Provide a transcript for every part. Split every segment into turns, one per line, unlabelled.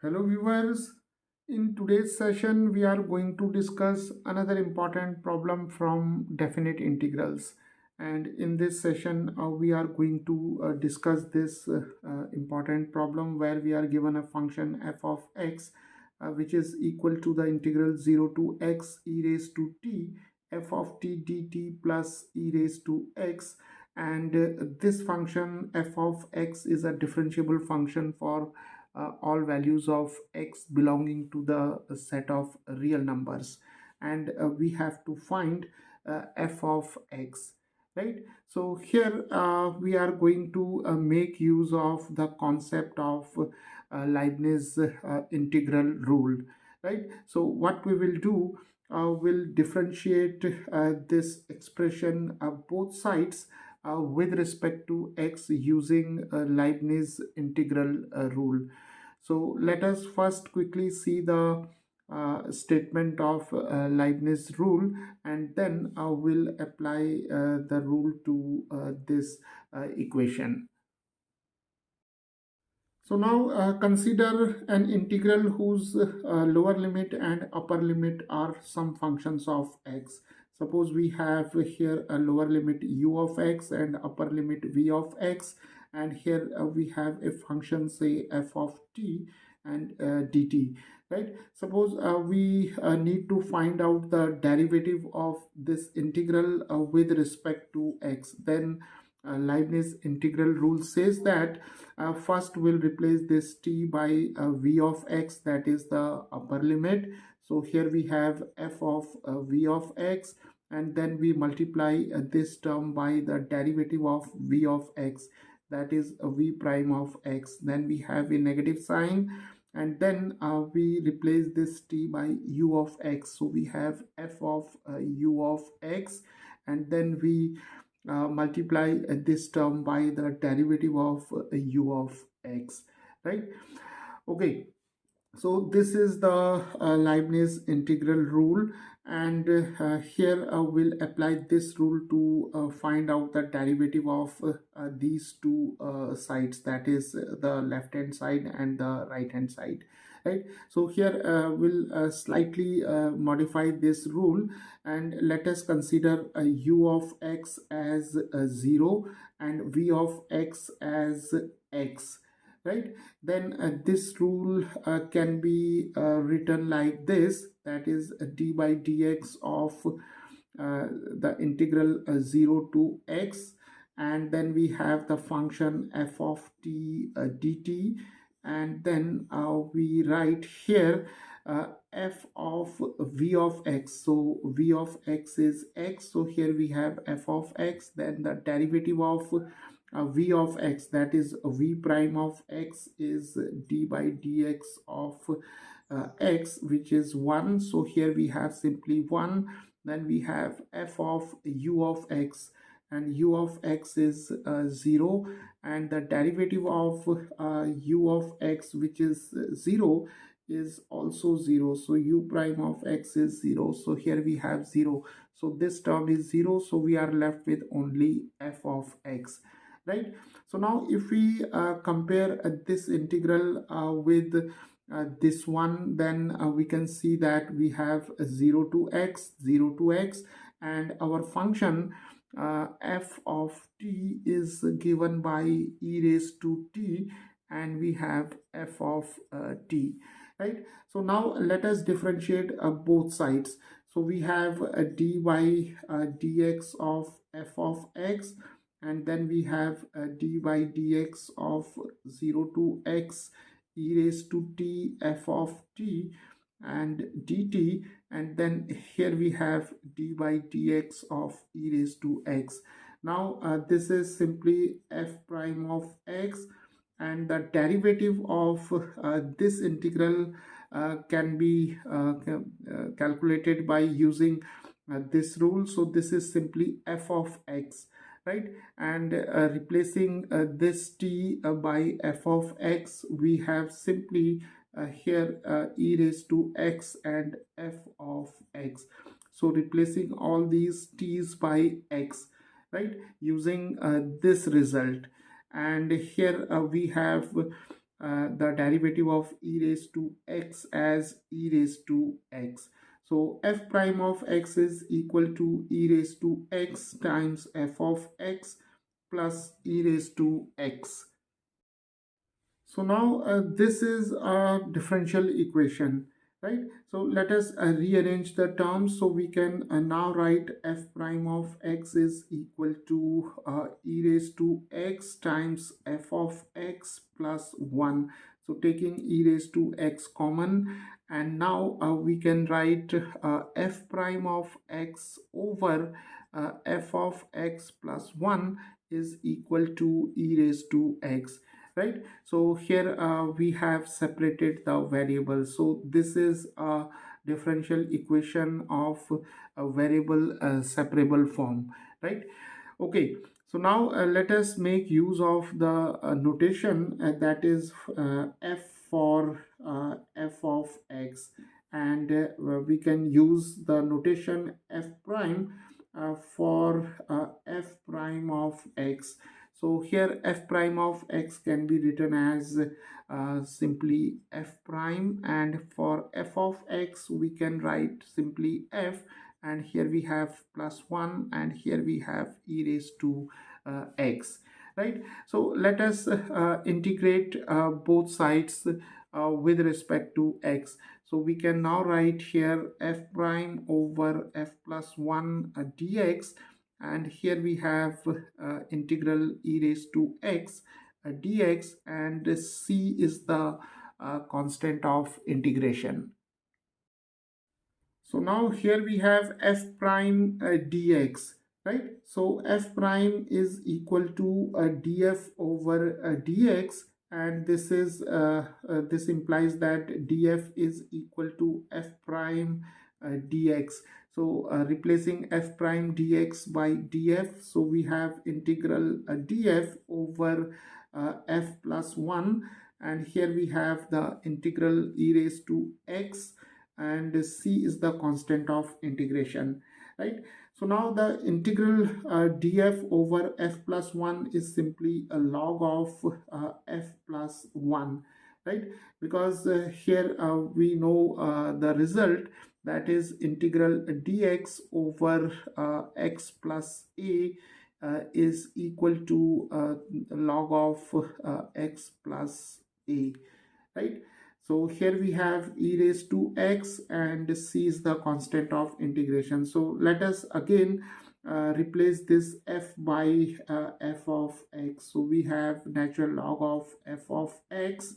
Hello viewers, in today's session we are going to discuss another important problem from definite integrals, and in this session we are going to discuss this important problem where we are given a function f of x which is equal to the integral 0 to x e raised to t f of t dt plus e raised to x, and this function f of x is a differentiable function for all values of x belonging to the set of real numbers, and we have to find f of x, right? So here we are going to make use of the concept of Leibniz integral rule, right? So what we will do, will differentiate this expression both sides with respect to x using Leibniz integral rule. So let us first quickly see the statement of Leibniz rule, and then we'll apply the rule to this equation. So now consider an integral whose lower limit and upper limit are some functions of x. Suppose we have here a lower limit u of x and upper limit v of x, and here we have a function say f of t and dt, right? Suppose we need to find out the derivative of this integral with respect to x. Then Leibniz integral rule says that first we'll replace this t by v of x, that is the upper limit. So here we have f of v of x, and then we multiply this term by the derivative of v of x, that is v prime of x. Then we have a negative sign, and then we replace this t by u of x. So we have f of u of x, and then we multiply this term by the derivative of u of x, right? Okay, so this is the Leibniz integral rule, and here we'll apply this rule to find out the derivative of these two sides, that is the left hand side and the right hand side, right? So here we'll slightly modify this rule, and let us consider u of x as 0 and v of x as x, right? Then this rule can be written like this, that is d by dx of the integral 0 to x, and then we have the function f of t dt, and then we write here f of v of x. So v of x is x, so here we have f of x, then the derivative of v of x, that is v prime of x, is d by dx of x, which is 1. So here we have simply 1. Then we have f of u of x, and u of x is 0, and the derivative of u of x, which is 0, is also 0. So u prime of x is 0, so here we have 0. So this term is 0, so we are left with only f of x, right? So now if we compare this integral with this one, then we can see that we have 0 to x, 0 to x, and our function f of t is given by e raised to t, and we have f of t, right? So now let us differentiate both sides. So we have d by dx of f of x, and then we have d by dx of 0 to x e raised to t f of t and dt, and then here we have d by dx of e raised to x. Now this is simply f prime of x, and the derivative of this integral can be calculated by using this rule. So this is simply f of x, right? And replacing this t by f of x, we have simply here e raised to x and f of x. So replacing all these t's by x, right, using this result, and here we have the derivative of e raised to x as e raised to x. So f prime of x is equal to e raised to x times f of x plus e raised to x. So now this is a differential equation, right? So let us rearrange the terms. So we can now write f prime of x is equal to e raised to x times f of x plus 1. So taking e raised to x common, and now we can write f prime of x over f of x plus 1 is equal to e raised to x, right? So here we have separated the variables. So this is a differential equation of a variable separable form, right? Okay, so now let us make use of the notation that is f for f of x, and we can use the notation f prime for f prime of x. So here f prime of x can be written as simply f prime, and for f of x we can write simply f, and here we have plus 1, and here we have e raised to x, right? So let us integrate both sides with respect to x. So we can now write here f prime over f plus 1 dx, and here we have integral e raised to x dx, and c is the constant of integration. So now here we have f prime dx, right? So f prime is equal to df over dx, and this implies that df is equal to f prime dx. So replacing f prime dx by df, so we have integral df over f plus 1, and here we have the integral e raised to x, and c is the constant of integration, right? So now the integral df over f plus 1 is simply a log of f plus 1, right? Because here we know the result, that is integral dx over x plus a is equal to log of x plus a, right? So here we have e raised to x, and c is the constant of integration. So let us again replace this f by f of x. So we have natural log of f of x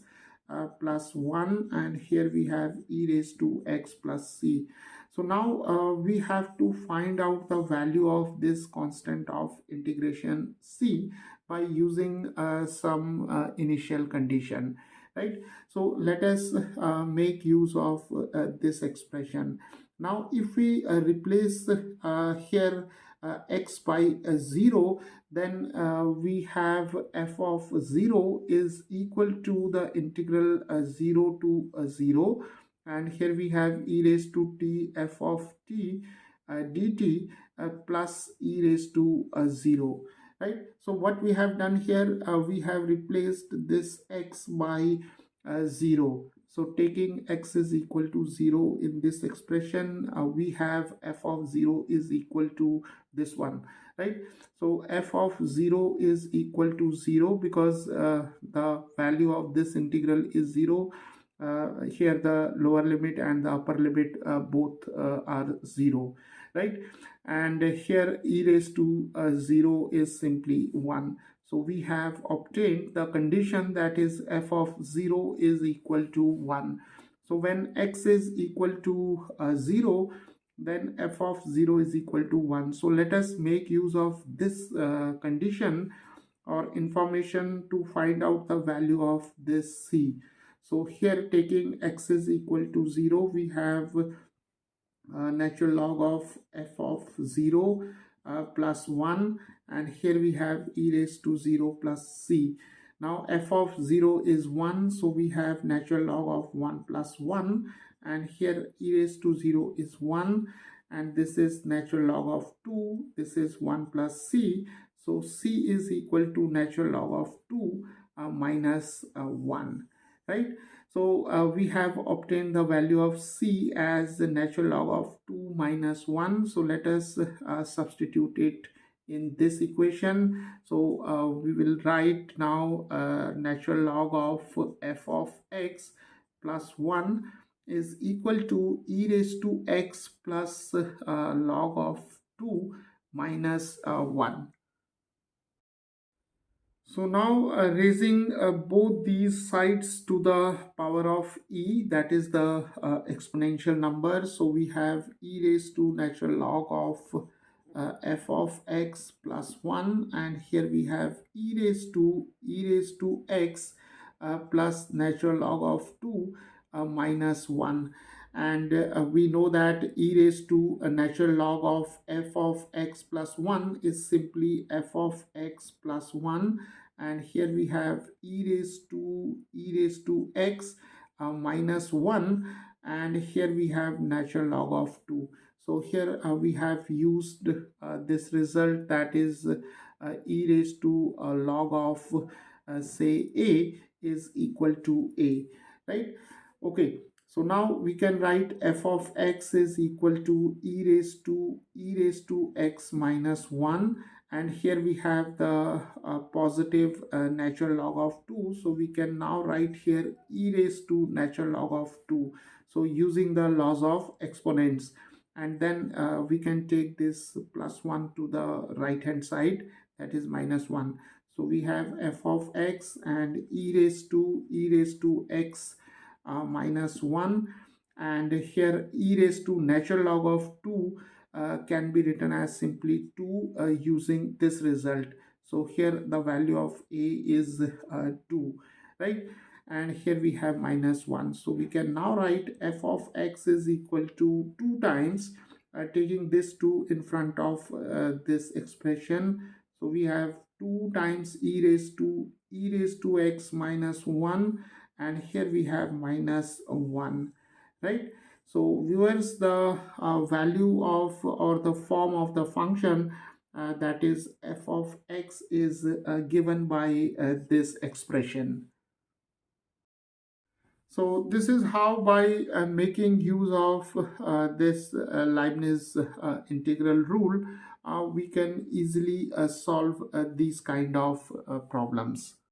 plus 1, and here we have e raised to x plus c. So now we have to find out the value of this constant of integration c by using some initial condition, right? So let us make use of this expression. Now if we replace here x by 0, then we have f of 0 is equal to the integral 0 to 0, and here we have e raised to t f of t dt plus e raised to 0, right? So what we have done here, we have replaced this x by 0. So taking x is equal to 0 in this expression, we have f of 0 is equal to this one, right? So f of 0 is equal to 0 because the value of this integral is 0. Here the lower limit and the upper limit both are 0, right? And here e raised to 0 is simply 1. So we have obtained the condition, that is f of 0 is equal to 1. So when x is equal to 0, then f of 0 is equal to 1. So let us make use of this condition or information to find out the value of this c. So here taking x is equal to 0, we have natural log of f of 0 plus 1, and here we have e raised to 0 plus c. Now f of 0 is 1, so we have natural log of 1 plus 1, and here e raised to 0 is 1, and this is natural log of 2, this is 1 plus c. So c is equal to natural log of 2 minus 1, right? So we have obtained the value of c as the natural log of 2 minus 1. So let us substitute it in this equation. So we will write now natural log of f of x plus 1 is equal to e raised to x plus log of 2 minus 1. So now raising both these sides to the power of e, that is the exponential number. So we have e raised to natural log of f of x plus 1, and here we have e raised to x plus natural log of 2 minus 1. And we know that e raised to a natural log of f of x plus 1 is simply f of x plus 1, and here we have e raised to x minus 1, and here we have natural log of 2. So here we have used this result, that is e raised to log of say a is equal to a, right? Okay, so now we can write f of x is equal to e raised to x minus 1, and here we have the positive natural log of 2. So we can now write here e raised to natural log of 2, so using the laws of exponents. And then we can take this plus 1 to the right hand side, that is minus 1. So we have f of x and e raised to x minus 1, and here e raised to natural log of 2 can be written as simply 2 using this result. So here the value of a is 2, right? And here we have minus 1. So we can now write f of x is equal to 2 times taking this 2 in front of this expression. So we have 2 times e raised to x minus 1, and here we have minus 1, right? So viewers, the value of or the form of the function that is f of x is given by this expression. So this is how, by making use of this Leibniz integral rule, we can easily solve these kind of problems.